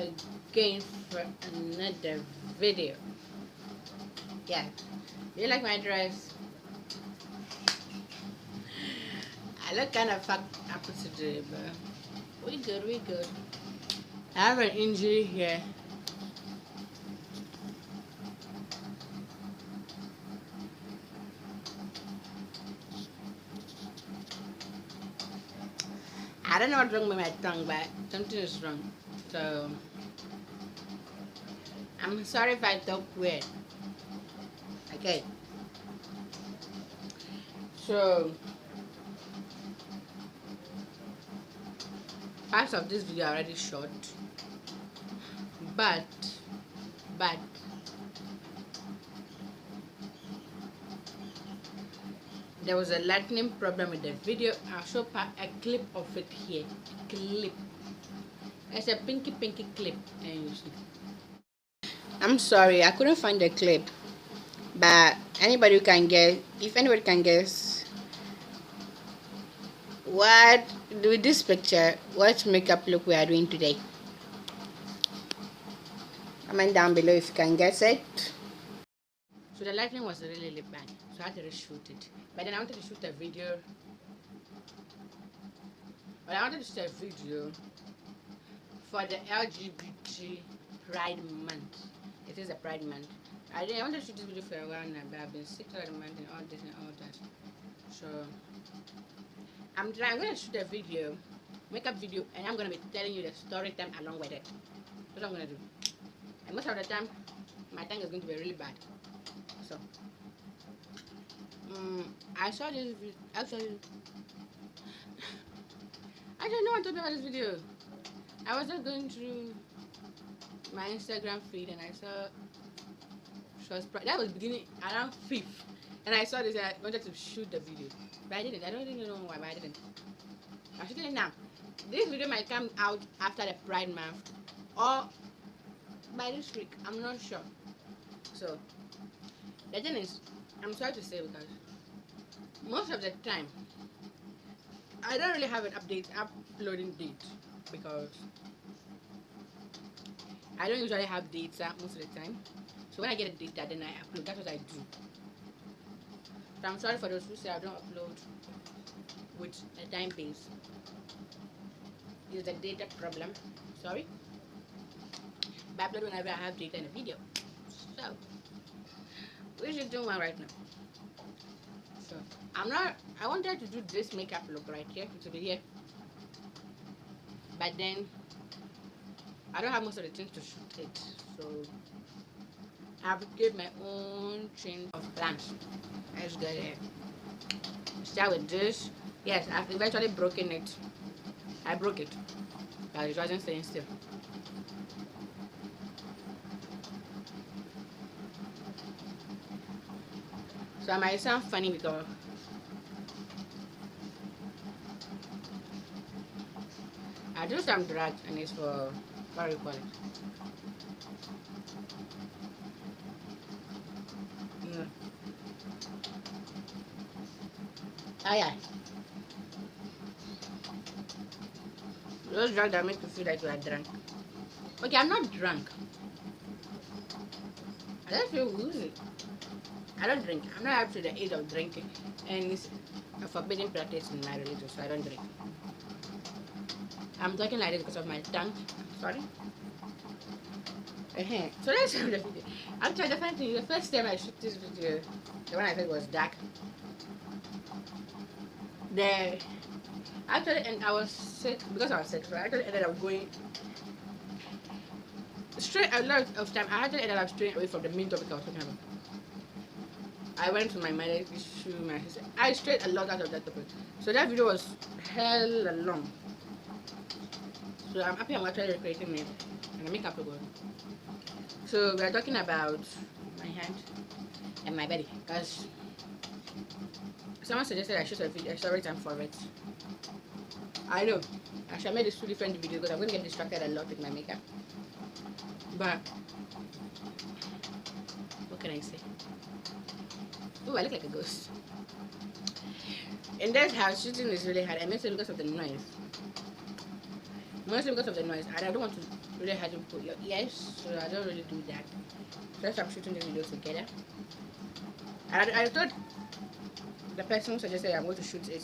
again for another video. Yeah, do you like my dress? I look kind of fucked up today, but we good, we good. I have an injury here. I don't know what's wrong with my tongue, but something is wrong. So I'm sorry if I talk weird. Okay. So parts of this video are already short, but but there was a lightning problem with the video. I'll show a clip of it here. Clip. It's a pinky clip, and you see. I'm sorry, I couldn't find the clip, but anybody who can guess, if anybody can guess what with this picture, what makeup look we are doing today, comment down below if you can guess it. So the lighting was really bad, so I had to reshoot it. But then I wanted to shoot a video. But I wanted to shoot a video for the LGBT Pride Month. It is a Pride Month. I wanted to shoot this video for a while now, but I've been sick all the month and all this and all that. So I'm going to shoot a video, makeup video, and I'm going to be telling you the story time along with it. That's what I'm going to do. And most of the time, my tongue is going to be really bad. So I saw this video. Actually, I don't know what to do about this video. I was just going through my Instagram feed and I saw that was beginning around 5th, and I saw this and I wanted to shoot the video, but I didn't. I don't really know why, but I didn't. I'm shooting it now. This video might come out after the Pride Month or by this week. I'm not sure. So the thing is, I'm sorry to say, because most of the time I don't really have an uploading date, because I don't usually have data most of the time. So when I get a data, then I upload. That's what I do. So I'm sorry for those who say I don't upload with a time base. It's a data problem. Sorry. But I upload whenever I have data in a video. So we're just doing one right now. So I wanted to do this makeup look right here. It will be here. But then I don't have most of the things to shoot it. So I've given my own chain of plans. Let's get it. Start with this. Yes, I've eventually broken it. I broke it, but it wasn't staying still. So I might sound funny because I do some drag, and it's for what do you call it? Oh yeah. Those drugs that make you feel like you are drunk. Okay, I'm not drunk. I just feel woozy. I don't drink. I'm not up to the age of drinking. And it's a forbidden practice in my religion, so I don't drink. I'm talking like this because of my tongue. Sorry. So let's show the video. Actually, the funny thing, the first time I shot this video, the one I thought was dark. Actually, and I was sick, because I was sick, so I actually ended up going straight a lot of time. I actually ended up straying away from the main topic I was talking about. I went to my medic issue, my sister. I strayed a lot out of that topic. So that video was hella long. So I'm happy I'm actually recreating it and the makeup look good. So we are talking about my hand and my belly, because someone suggested I shoot a video, a story time for it. I know I should have made this 2 different videos because I'm going to get distracted a lot with my makeup. But what can I say? Oh, I look like a ghost. In this house, shooting is really hard. I miss it because of the noise. Mostly because of the noise. And I don't want to really have to put your ears, so I don't really do that. So that's why I'm shooting the video together. And I thought the person who suggested I'm going to shoot it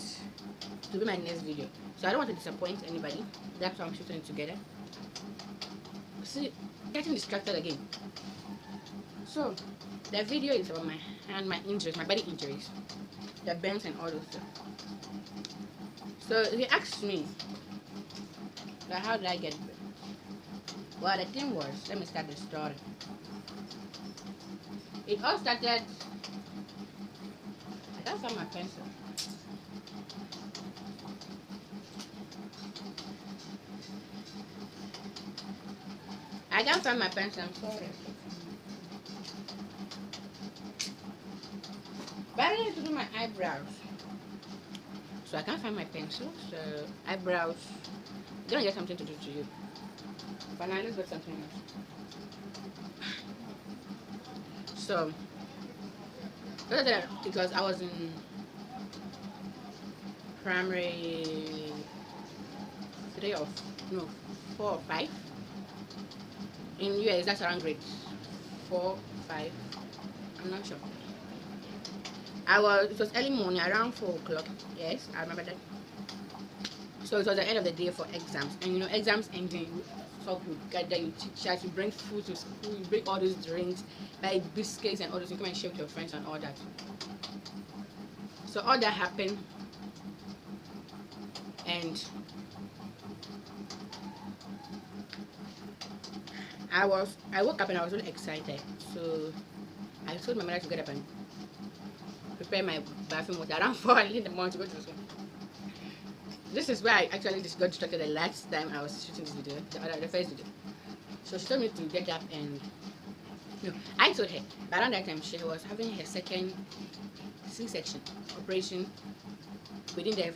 to be my next video. So I don't want to disappoint anybody. That's why I'm shooting it together. See, getting distracted again. So the video is about my hand, my injuries, my body injuries, the burns and all those stuff. So he asked me, like, how did I get it? Well, the thing was, let me start the story. It all started. I can't find my pencil. I can't find my pencil. I'm sorry. But I need to do my eyebrows. So I can't find my pencil. So eyebrows. I'm gonna get something to do to you. But now let's get something else. So because I was in primary 3 or no 4 or 5. In US that's around grade 4, 5. I'm not sure. It was early morning, around 4 o'clock. Yes, I remember that. So it was the end of the day for exams, and you know, exams ending, so you gather, you chit-chat, you bring food to school, you bring all those drinks, buy biscuits and all those, you come and share with your friends and all that. So all that happened, and I woke up and I was really excited. So I told my mother to get up and prepare my bathroom water around 4 in the morning to go to school. This is where I actually just got distracted the last time I was shooting this video, the first video. So she told me to get up and I told her, but around that time she was having her second C-section operation within the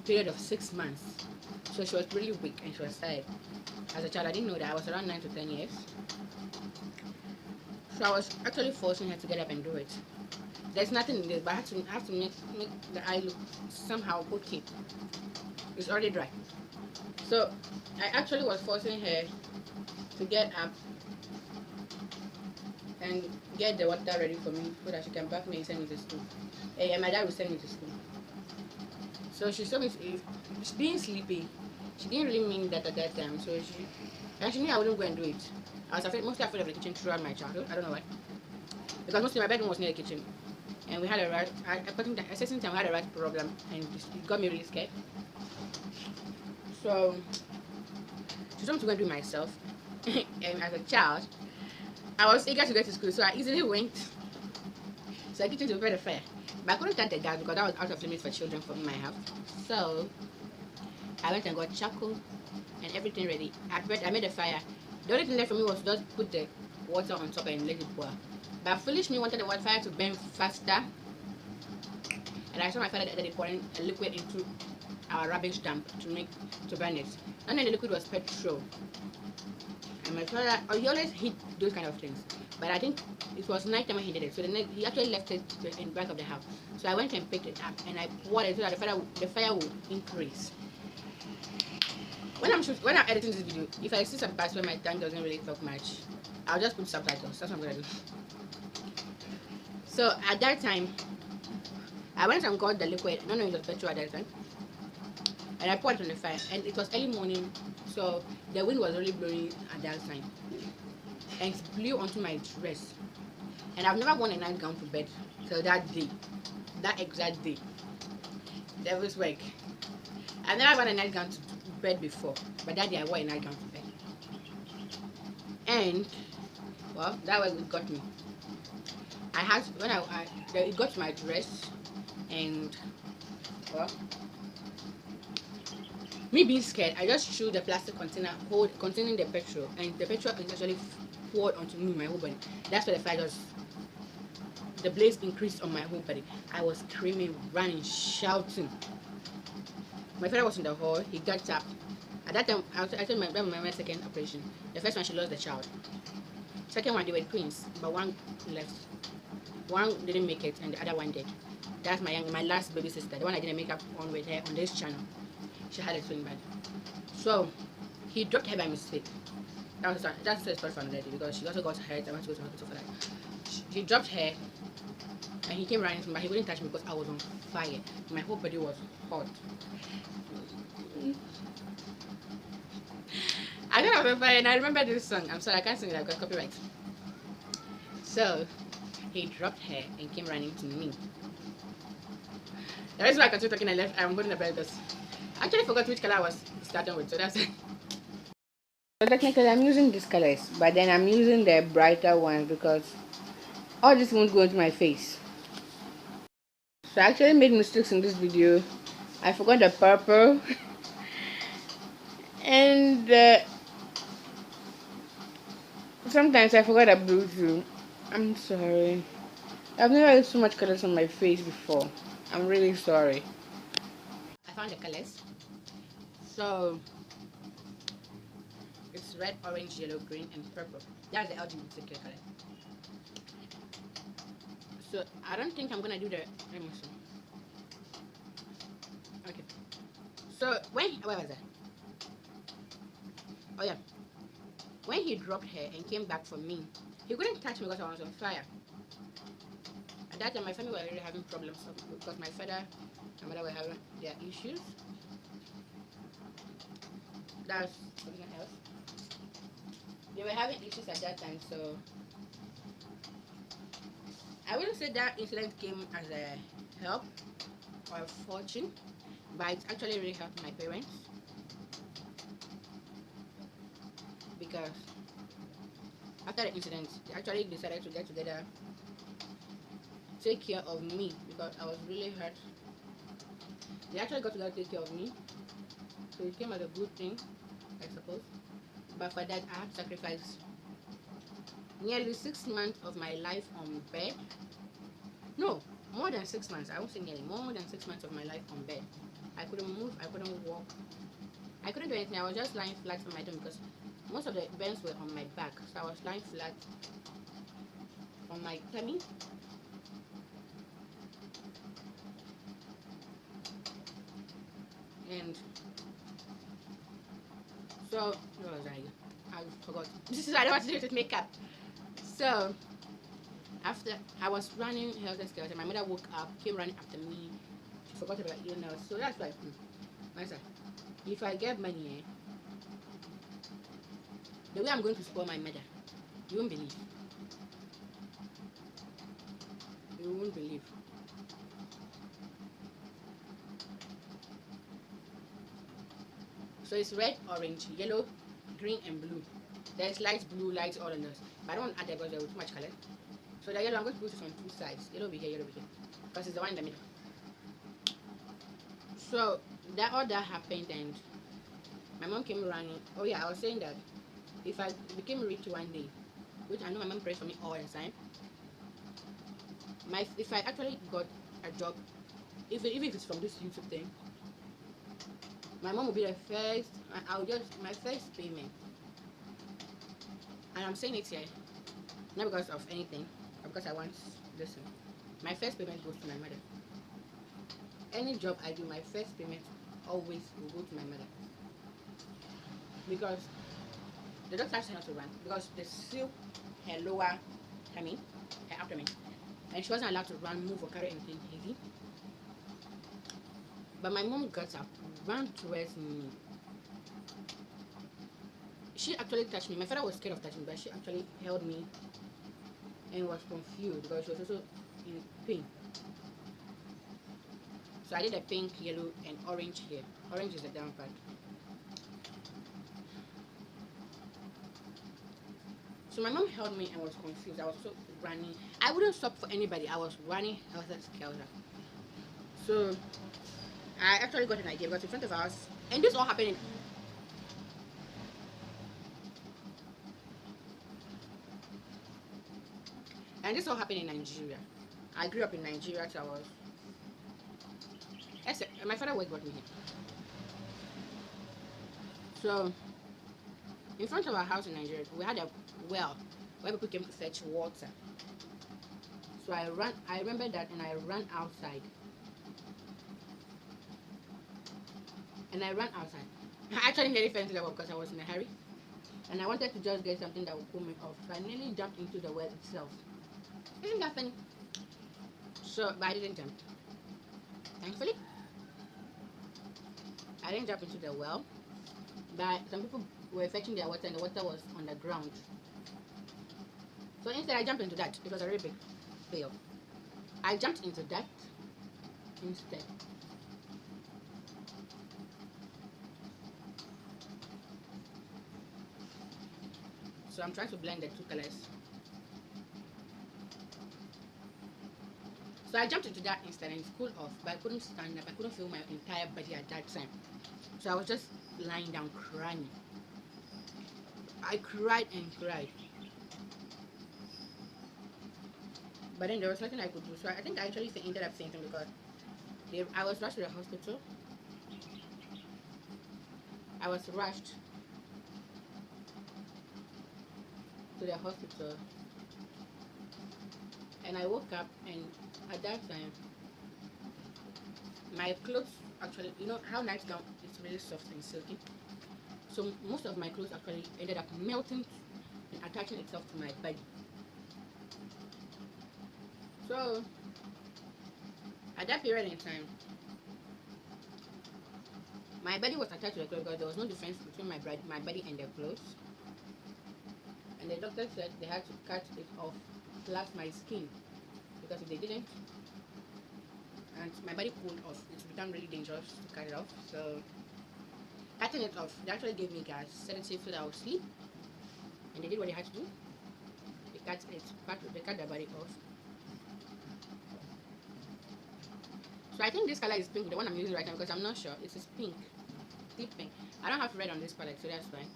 period of 6 months. So she was really weak and she was tired. As a child, I didn't know that I was around 9 to 10 years. So I was actually forcing her to get up and do it. There's nothing in this, but I have to make the eye look somehow okay. It's already dry. So I actually was forcing her to get up and get the water ready for me so that she can bath me and send me to school. And my dad will send me to school. So she told me being sleepy. She didn't really mean that at that time. So she knew I wouldn't go and do it. I was mostly afraid of the kitchen throughout my childhood. I don't know why. Because mostly my bedroom was near the kitchen. And we had a rat, a certain time we had a rat problem, and it got me really scared. So she told me to go and do it myself. And as a child, I was eager to get to school, so I easily went to the kitchen to prepare the fire. But I couldn't start the gas because that was out of limits for children from my house. So I went and got charcoal and everything ready. I made a fire. The only thing left for me was just put the water on top and let it boil. But foolish me wanted the fire to burn faster, and I saw my father that they pouring a liquid into our rubbish dump to burn it. And then the liquid was petrol. And my father, he always hid those kind of things. But I think it was night time when he did it. So he actually left it in the back of the house. So I went and picked it up and I poured it so that the fire would increase. When I'm editing this video, if I see some parts where my tongue doesn't really talk much, I'll just put subtitles. That's what I'm gonna do. So at that time, I went and got the liquid. No, it was petrol at that time. And I poured it on the fire. And it was early morning, so the wind was really blowing at that time. And it blew onto my dress. And I've never worn a nightgown to bed till that day. That exact day. Devil's work. I've never worn a nightgown to bed before. But that day I wore a nightgown to bed. And, well, that was what got me. It got to my dress, and well, me being scared, I just threw the plastic container containing the petrol, and the petrol is actually poured onto me, my whole body. That's where the fire just, the blaze increased on my whole body. I was screaming, running, shouting. My father was in the hall. He got up. At that time, I told my second operation. The first one, she lost the child. Second one, they were twins, but one left. One didn't make it, and the other one did. That's my last baby sister, the one I didn't make up on with her on this channel. She had a twin brother. So He dropped her by mistake. That's the story for another day because she also got hurt. I went to go to hospital for that. He dropped her and he came running to me, but he wouldn't touch me because I was on fire. My whole body was hot. I thought I was on fire, and I remember this song. I'm sorry, I can't sing it. I've got copyright. So he dropped her and came running to me. The reason why I continued talking, I left. I'm holding the belt because I actually forgot which color I was starting with, so that's it. So technically, I'm using these colors, but then I'm using the brighter ones because all this won't go into my face. So I actually made mistakes in this video. I forgot the purple and sometimes I forgot the blue too. I'm sorry. I've never used so much colors on my face before. I'm really sorry. I found the colors. So it's red, orange, yellow, green, and purple. That's the LGBT color. So I don't think I'm gonna do the. Let me see. Okay. So where was that? Oh yeah. When he dropped her and came back for me, he couldn't touch me because I was on fire. At that time, my family were really having problems because my father and mother were having their issues. That's something else. They were having issues at that time, so I wouldn't say that incident came as a help or a fortune, but it actually really helped my parents because after the incident, they actually decided to get together, take care of me because I was really hurt. They actually got together to take care of me, so it came as a good thing, I suppose. But for that, I had to sacrifice nearly 6 months of my life on bed. No, more than 6 months. I won't say nearly, more than 6 months of my life on bed. I couldn't move, I couldn't walk, I couldn't do anything. I was just lying flat on my tummy because most of the burns were on my back. So I was lying flat on my tummy. And so, what was I forgot. This is I don't want to do it with makeup. So after I was running helter skelter, my mother woke up, came running after me. She forgot about illness. So that's why if I get money, the way I'm going to spoil my mother, you won't believe. You won't believe. So it's red, orange, yellow, green, and blue. There's light blue, light orange. But I don't want to add that because there was too much color. So the yellow, I'm going to put it on two sides. Yellow over here, yellow over here. Because it's the one in the middle. So all that happened and my mom came running. Oh yeah, I was saying that if I became rich one day, which I know my mom prays for me all the time, if I actually got a job, even if it's from this YouTube thing, my mom will be the first. I'll just my first payment, and I'm saying it here not because of anything, but because I want this. My first payment goes to my mother. Any job I do, my first payment always will go to my mother because the doctor asked her not to run because they sealed her lower tummy, her abdomen, and she wasn't allowed to run, move, or carry anything heavy. But my mom got up, ran towards me. She actually touched me. My father was scared of touching me, but she actually held me and was confused because she was also in pain. So I did a pink, yellow, and orange here. Orange is the down part. So my mom held me and was confused. I was also running. I wouldn't stop for anybody. I was running helter skelter. So I actually got an idea because in front of us, and this all happened in Nigeria. I grew up in Nigeria, so I was. My father was brought me here. So in front of our house in Nigeria, we had a well where people came to fetch water. So I remember that, and I ran outside. I actually nearly fell into the well because I was in a hurry. And I wanted to just get something that would cool me off. So I nearly jumped into the well itself. Isn't that funny? So, but I didn't jump. Thankfully, I didn't jump into the well. But some people were fetching their water and the water was on the ground. So instead I jumped into that. It was a really big fail. I jumped into that instead. So I'm trying to blend the two colors. So I jumped into that instead and it's cooled off, but I couldn't stand up. I couldn't feel my entire body at that time. So I was just lying down crying. I cried and cried. But then there was nothing I could do. So I think I actually ended up fainting because I was rushed to the hospital. I was rushed to the hospital. And I woke up, and at that time, my clothes actually, you know how nightgown is really soft and silky. So most of my clothes actually ended up melting and attaching itself to my body. So at that period in time, my body was attached to the clothes because there was no difference between my body and the clothes. And the doctor said they had to cut it off, plus my skin, because if they didn't, and my body pulled off, it became really dangerous to cut it off. So cutting it off, they actually gave me gas sedative so that I would sleep, and they did what they had to do. They cut the body off. So I think this color is pink, the one I'm using right now, because I'm not sure. It is pink, deep pink. I don't have red on this palette, so that's fine.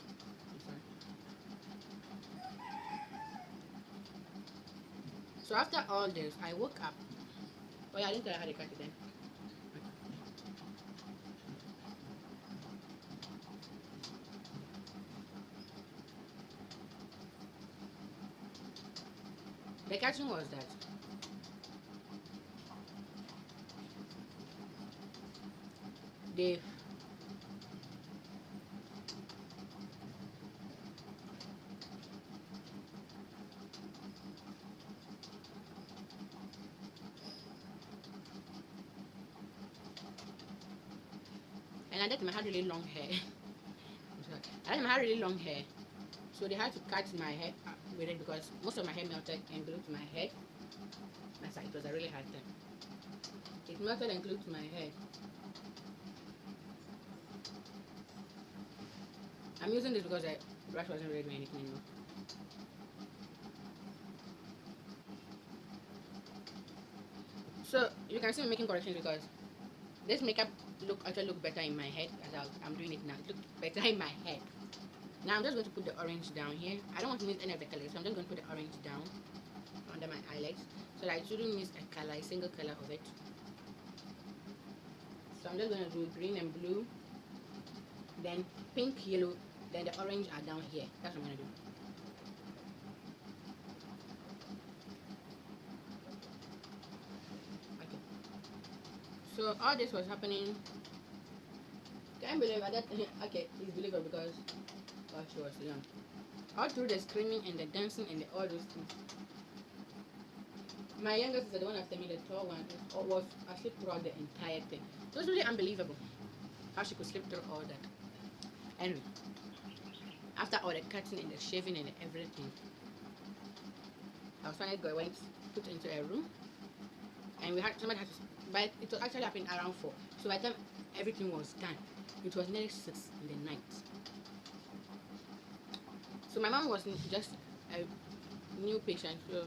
So after all this, I woke up. Oh yeah, I didn't tell you how to cut it then. The catching was that they and at that time I had really long hair. At that time I had really long hair. So they had to cut my hair with it because most of my hair melted and glued to my head. That's why it was a really hard time. It melted and glued to my head. I'm using this because the brush wasn't really doing anything anymore. So you can see me making corrections because this makeup actually look better in my head as I'm doing it now. It looked better in my head. Now I'm just going to put the orange down here. I don't want to miss any of the colors, so I'm just going to put the orange down under my eyelids so that I shouldn't miss a color, a single color of it. So I'm just going to do green and blue, then pink, yellow, then the orange are down here. That's what I'm going to do. Okay. So all this was happening. Can't believe that. Okay, it's believable because she was young. All through the screaming and the dancing and all those things. My youngest sister, the one after me, the tall one, was asleep throughout the entire thing. It was really unbelievable how she could sleep through all that. Anyway, after all the cutting and the shaving and everything, I was finally went put into a room, and somebody had to, but it was actually happened around 4. So by the time everything was done, it was nearly 6 in the night. So my mom was just a new patient, so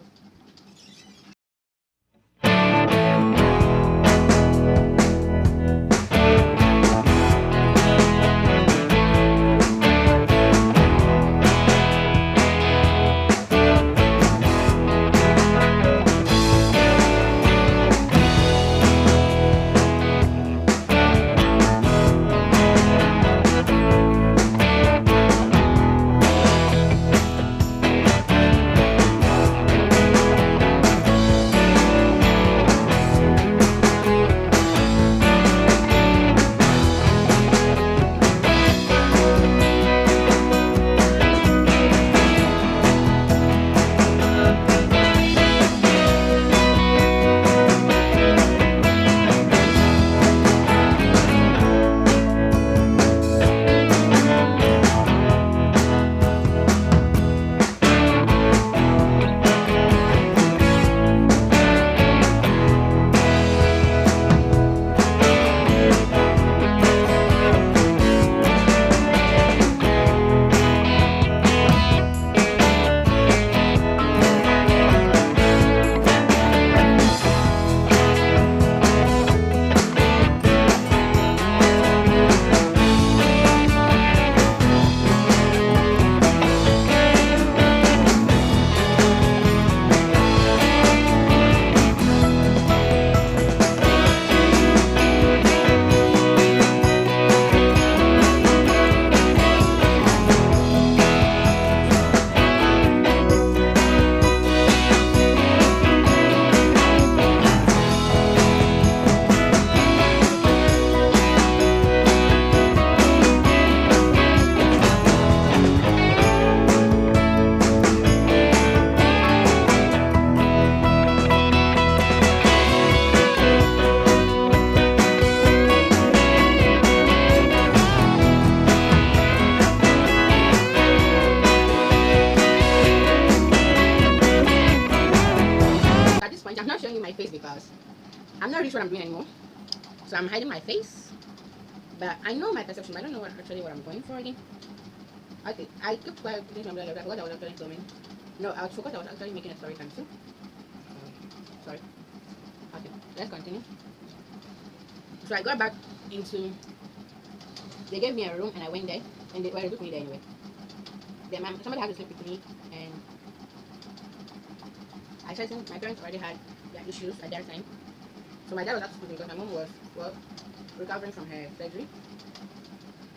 I'm not showing you my face because I'm not really sure what I'm doing anymore. So I'm hiding my face. But I know my perception. I don't know what I'm going for again. Okay, I took my putting my I forgot I was actually filming. No, I forgot I was actually making a story time too. Sorry. Okay, let's continue. So I got back into. They gave me a room and I went there, and they took me there anyway. Then somebody had to sleep with me, and I said since my parents already had their issues at that time. So my dad was out to sleep because my mom was recovering from her surgery.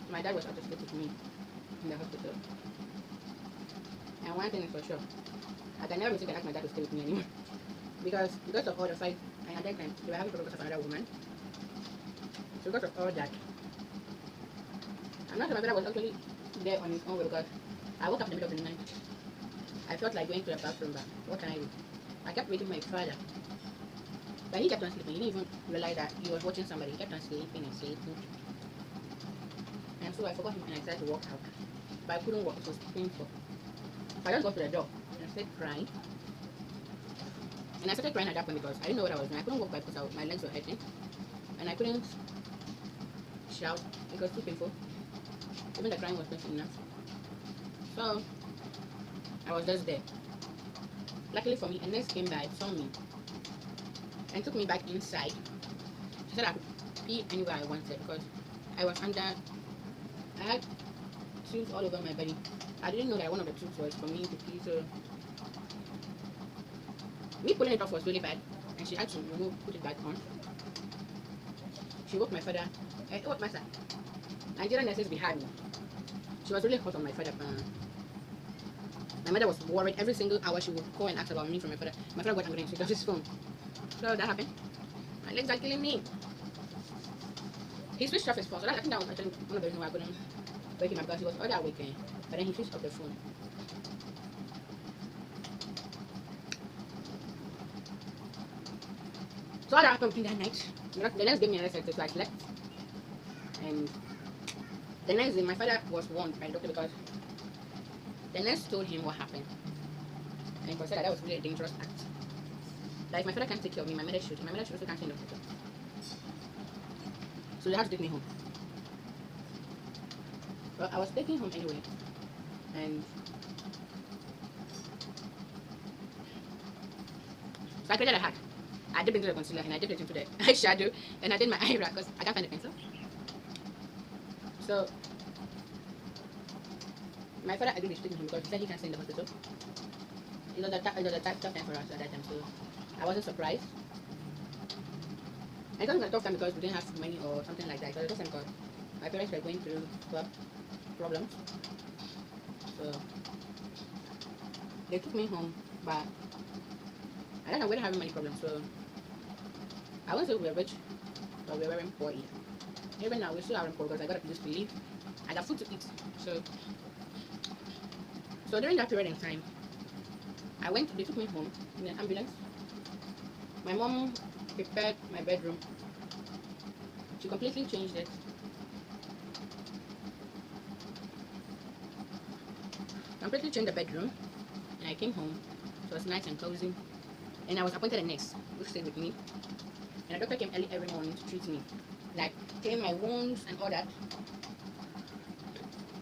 My dad was out to sleep with me in the hospital. And one thing is for sure, I can never think I ask my dad to stay with me anymore. Because of all the fight, and at that time they were having problems with another woman. So because of all that, I'm not sure my brother was actually there on his own because I woke up in the middle of the night. I felt like going to the bathroom, but what can I do? I kept waiting for my father. But he kept on sleeping. He didn't even realize that he was watching somebody. He kept on sleeping and sleeping. And so I forgot him and I started to walk out. But I couldn't walk, it was painful. So I just got to the door and I started crying. And I started crying at that point because I didn't know what I was doing. I couldn't walk by because my legs were hurting. And I couldn't shout. It was too painful. Even the crying was painful enough. So I was just there. Luckily for me, a nurse came by, saw me, and took me back inside. She said I could pee anywhere I wanted because I was under. I had tubes all over my body. I didn't know that one of the tubes was for me to pee, so me pulling it off was really bad, and she had to put it back on. She woke my father. What matter? Nigerian nurses behind me. She was really hot on my father. My mother was worried every single hour. She would call and ask about me from my father. My father got angry and switched off his phone. So that happened. My legs are killing me. He switched off his phone. So I think that was actually one of the reasons why I couldn't wake him up because he was already awake. But then he switched off the phone. So that happened between that night. The nurse gave me another sector, so I slept. And the next day, my father was warned by the doctor because the nurse told him what happened. And he considered that was really a dangerous act. That if my father can't take care of me, my mother should. My mother should also can't stay in the hospital. So they had to take me home. Well, I was taking home anyway. And so I created a hack. I dipped into the concealer and I dipped it into the eyeshadow and I did my eyebrow because I can't find the pencil. So my father agreed to take me home because he said he can't stay in the hospital. It was a tough time for us at that time, so I wasn't surprised. I thought it was a tough time because we didn't have money or something like that. It was a tough time because my parents were going through problems. So they took me home, but I don't know, we didn't have money problems, so I wouldn't say we were rich, but we weren't poor either. Even now, we still aren't poor because I got a place to live. I got food to eat. So during that period in time, they took me home in an ambulance. My mom prepared my bedroom. She completely changed it. Completely changed the bedroom. And I came home. So it was nice and cozy. And I was appointed a nurse who stayed with me. And the doctor came early every morning to treat me. Like, clean my wounds and all that.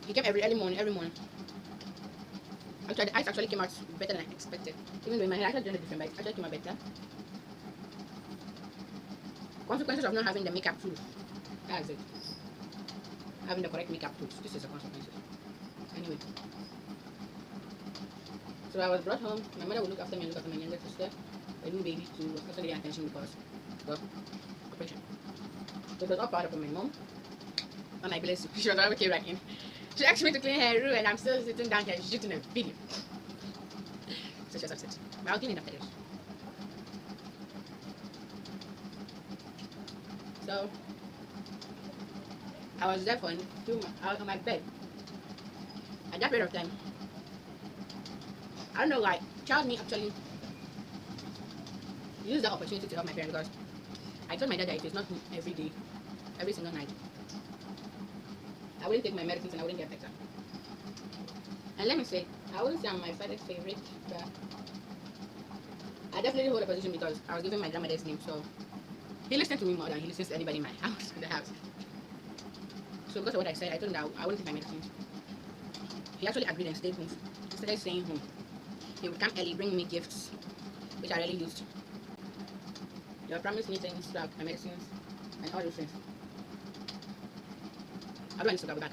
He came every morning. Actually, the eyes actually came out better than I expected. Even though in my head I actually did it different, but it actually came out better. Consequences of not having the makeup tools. That's it. Having the correct makeup tools. This is the consequences. Anyway. So I was brought home. My mother would look after me and look after my younger sister. A new baby too was also getting attention because of operation. So it was all part of my mom. And I bless you. She was already back in. She asked me to clean her room and I'm still sitting down here shooting a video. So she was upset. But I'll clean it after this. So I was there for 2 months. I was on my bed. At that period of time, I don't know why, child me actually used the opportunity to help my parents because I told my dad that it was not every day, every single night. I wouldn't take my medicines and I wouldn't get better. And let me say, I wouldn't say I'm my father's favorite, but I definitely hold a position because I was giving my grandmother's name, so he listened to me more than he listens to anybody in my house, in the house. So because of what I said, I told him that I wouldn't take my medicines. He actually agreed and stayed home. He started staying home. He would come early, bring me gifts, which I really used. He would promise me things like my medicines and all those things. How do I need to go back?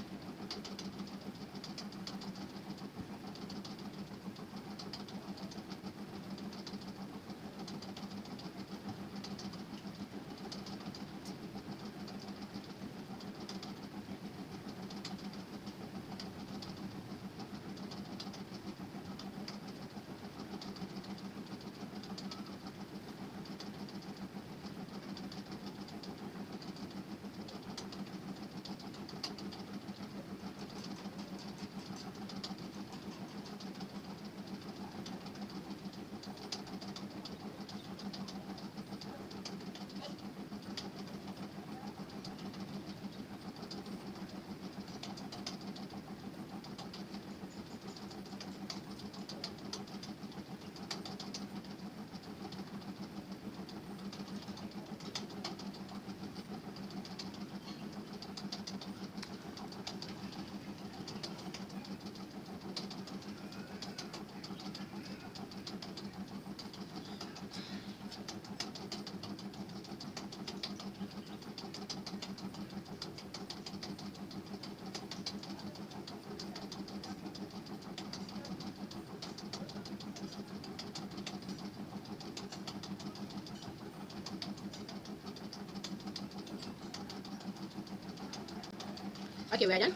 Okay, we're done?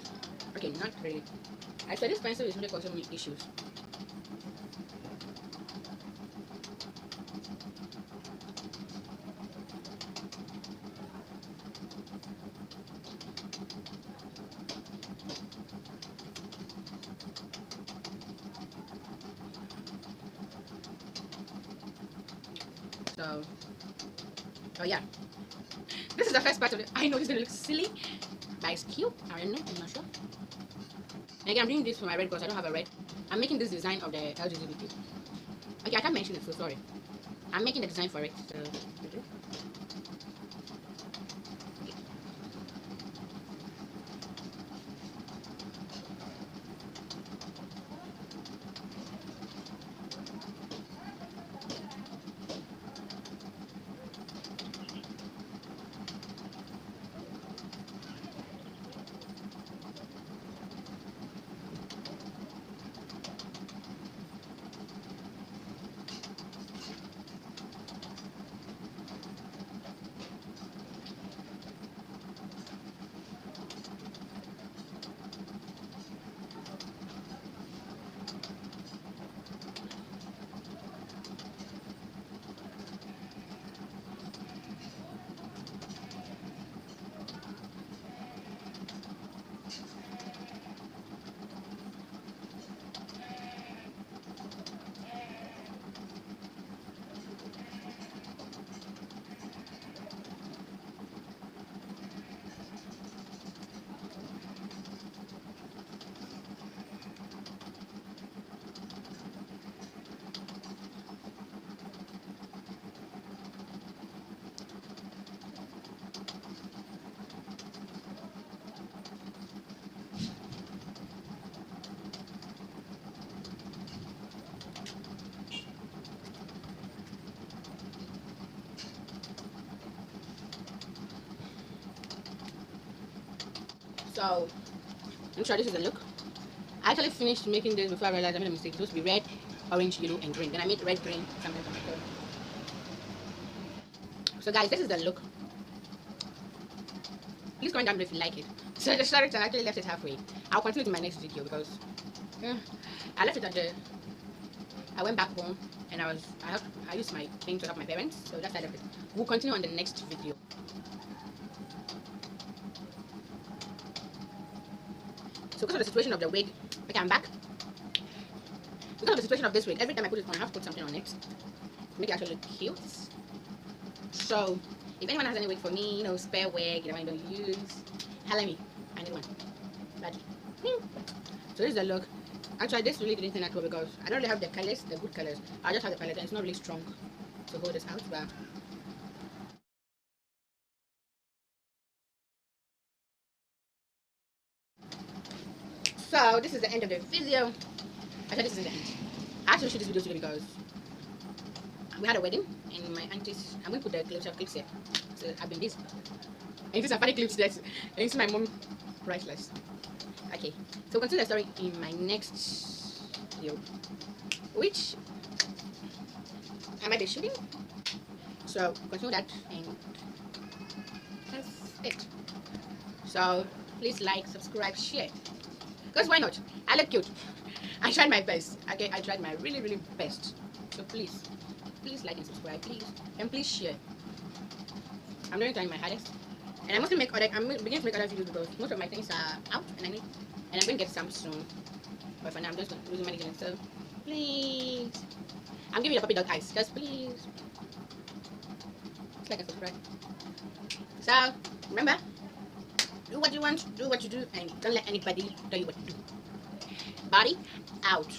Okay, not really. I said this pencil is really causing me issues. So, oh yeah. This is the first part of it. I know it's gonna look silly, but it's cute. I don't know, I'm not sure. And again, I'm doing this for my red because I don't have a red. I'm making this design of the LGBT. Okay, I can't mention it, so sorry. I'm making the design for it. So, so I'm sure this is the look. I actually finished making this before I realized I made a mistake. It's supposed to be red, orange, yellow, and green. Then I made red, green, something. So guys, this is the look. Please comment down below if you like it. So the short I actually left it halfway. I'll continue to my next video because I left it at the. I went back home and I used my thing to help my parents. So that's that of it. We'll continue on the next video. So because of the situation of the wig, okay, I'm back. Because of the situation of this wig, every time I put it on, I have to put something on it to make it actually look cute. So if anyone has any wig for me, spare wig that I don't use, holla me. I need one. Badly. So this is the look. Actually, this really didn't turn out well because I don't really have the colors, the good colors. I just have the palette and it's not really strong to hold this out. But so this is the end of the video. Actually, this isn't the end. I actually shoot this video today because we had a wedding and my aunties. I'm going to put the clips here. So I've been busy. And these are funny clips that and this is my mom priceless. Okay, so we'll continue the story in my next video, which I might be shooting. So continue that and that's it. So please like, subscribe, share. Because why not? I look cute. I tried my best. Okay, I tried my really best. So please like and subscribe, please, and please share. I'm really trying my hardest, and I'm beginning to make other videos because most of my things are out, and I'm going to get some soon. But for now, I'm just losing money again. So please, I'm giving you the puppy dog eyes. Just please like and subscribe. So remember, do what you want, do what you do, and don't let anybody tell you what to do. Body out.